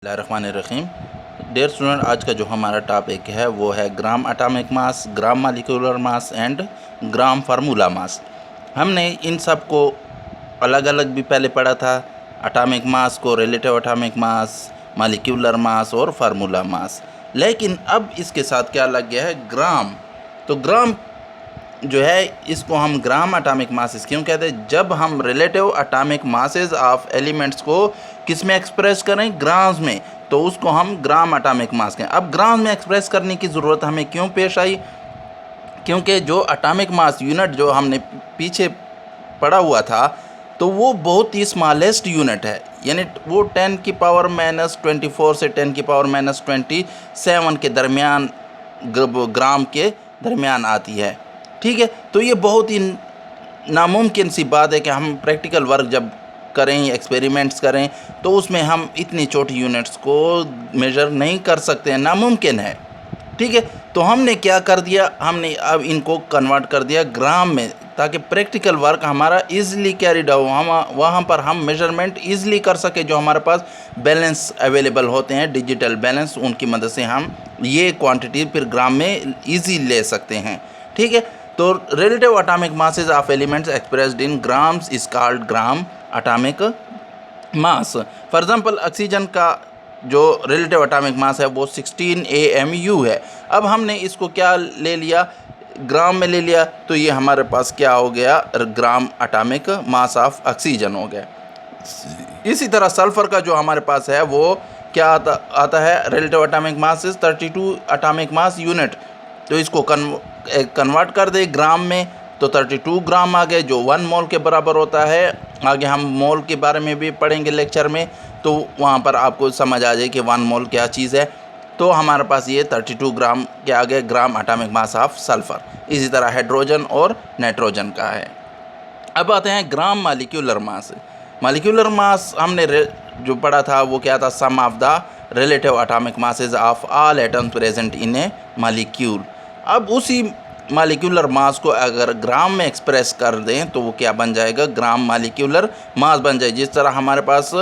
बिस्मिल्लाहिर्रहमानिर्रहीम। Dear student, आज का जो हमारा टॉपिक है वो है gram atomic mass, gram molecular mass and gram formula मास। हमने इन सब को अलग अलग भी पहले पढ़ा था। एटॉमिक मास को relative atomic mass, molecular mass और फार्मूला मास। लेकिन अब इसके साथ क्या लग गया है, ग्राम। तो ग्राम जो है इसको हम ग्राम एटॉमिक मासेस क्यों कहते हैं? जब हम relative atomic masses of elements को किस में एक्सप्रेस करें, ग्राम्स में, तो उसको हम ग्राम एटॉमिक मास कहें। अब ग्राम में एक्सप्रेस करने की ज़रूरत हमें क्यों पेश आई? क्योंकि जो एटॉमिक मास यूनिट जो हमने पीछे पढ़ा हुआ था, तो वो बहुत ही स्मॉलेस्ट यूनिट है, यानी वो 10⁻⁻24 से 10⁻⁻27 के दरमियान ग्राम के दरमियान आती है। ठीक है, तो ये बहुत ही नामुमकिन सी बात है कि हम प्रैक्टिकल वर्क जब करें, एक्सपेरिमेंट्स करें, तो उसमें हम इतनी छोटी यूनिट्स को मेजर नहीं कर सकते हैं, नामुमकिन है। ठीक है, तो हमने क्या कर दिया, हमने अब इनको कन्वर्ट कर दिया ग्राम में, ताकि प्रैक्टिकल वर्क हमारा ईज़िली कैरिड हो, हम वहाँ पर हम मेजरमेंट ईज़िली कर सके। जो हमारे पास बैलेंस अवेलेबल होते हैं, डिजिटल बैलेंस, उनकी मदद से हम ये क्वांटिटी फिर ग्राम में ईजी ले सकते हैं। ठीक है, तो relative atomic masses of elements expressed in grams is called gram atomic mass. For example, oxygen का जो रिलेटिव एटॉमिक मास है वो 16 AMU है। अब हमने इसको क्या ले लिया, ग्राम में ले लिया, तो ये हमारे पास क्या हो गया, gram atomic mass of oxygen हो गया। इसी तरह सल्फर का जो हमारे पास है वो क्या आता है, relative atomic mass is 32 atomic mass unit. तो इसको कन्वर्ट कर दे ग्राम में, तो 32 ग्राम आ गए, जो 1 मोल के बराबर होता है। आगे हम मोल के बारे में भी पढ़ेंगे लेक्चर में, तो वहाँ पर आपको समझ आ जाए कि 1 मोल क्या चीज़ है। तो हमारे पास ये 32 ग्राम के आ गए gram atomic mass of sulphur. इसी तरह हाइड्रोजन और नाइट्रोजन का है। अब आते हैं ग्राम मॉलिक्यूलर मास। मॉलिक्यूलर मास हमने जो पढ़ा था वो क्या था, sum of the relative atomic masses of all atoms present in a molecule. अब उसी मॉलिक्यूलर मास को अगर ग्राम में एक्सप्रेस कर दें तो वो क्या बन जाएगा, ग्राम मॉलिक्यूलर मास बन जाए। जिस तरह हमारे पास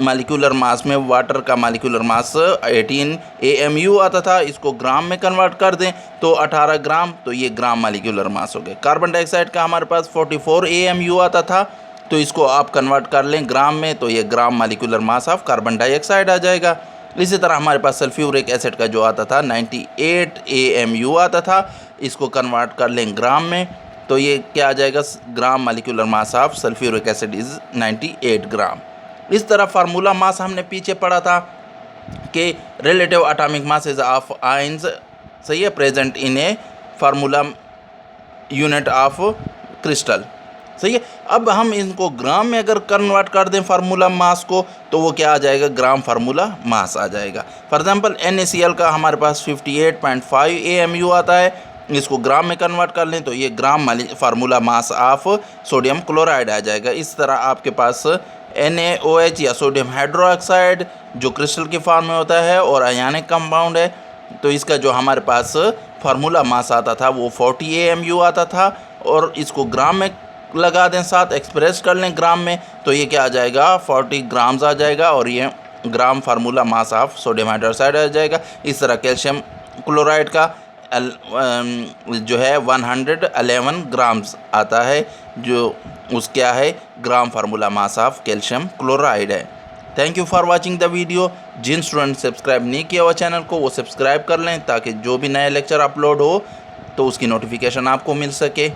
मॉलिक्यूलर मास में वाटर का मॉलिक्यूलर मास 18 AMU आता था, इसको ग्राम में कन्वर्ट कर दें तो 18 ग्राम, तो ये ग्राम मॉलिक्यूलर मास हो गए। कार्बन डाइऑक्साइड का हमारे पास 44 AMU आता था, तो इसको आप कन्वर्ट कर लें ग्राम में, तो ये gram molecular mass of carbon dioxide आ जाएगा। इसी तरह हमारे पास सल्फ्यूरिक एसिड का जो आता था 98 AMU आता था, इसको कन्वर्ट कर लें ग्राम में, तो ये क्या आ जाएगा, ग्राम molecular mass of sulphuric acid is 98 ग्राम। इस तरह फार्मूला मास हमने पीछे पढ़ा था कि relative atomic masses of ions, सही है, present in A formula unit of crystal, सही है। अब हम इनको ग्राम में अगर कन्वर्ट कर दें फार्मूला मास को, तो वो क्या आ जाएगा, ग्राम फार्मूला मास आ जाएगा। फॉर एग्जांपल NaCl का हमारे पास 58.5 AMU आता है, इसको ग्राम में कन्वर्ट कर लें तो ये gram formula mass of sodium chloride आ जाएगा। इस तरह आपके पास NaOH या सोडियम हाइड्रोक्साइड जो क्रिस्टल के फॉर्म में होता है और आयनिक कंपाउंड है, तो इसका जो हमारे पास फार्मूला मास आता था वो 40 AMU आता था, और इसको ग्राम में लगा दें, साथ एक्सप्रेस कर लें ग्राम में, तो ये क्या आ जाएगा, 40 ग्राम्स आ जाएगा, और ये gram formula mass of sodium hydroxide आ जाएगा। इस तरह कैल्शियम क्लोराइड का जो है 111 ग्राम्स आता है, जो उस क्या है, gram formula mass of calcium chloride है। Thank you for watching the video. जिन स्टूडेंट सब्सक्राइब नहीं किया हुआ चैनल को वो सब्सक्राइब कर लें, ताकि जो भी नया लेक्चर अपलोड हो तो उसकी नोटिफिकेशन आपको मिल सके।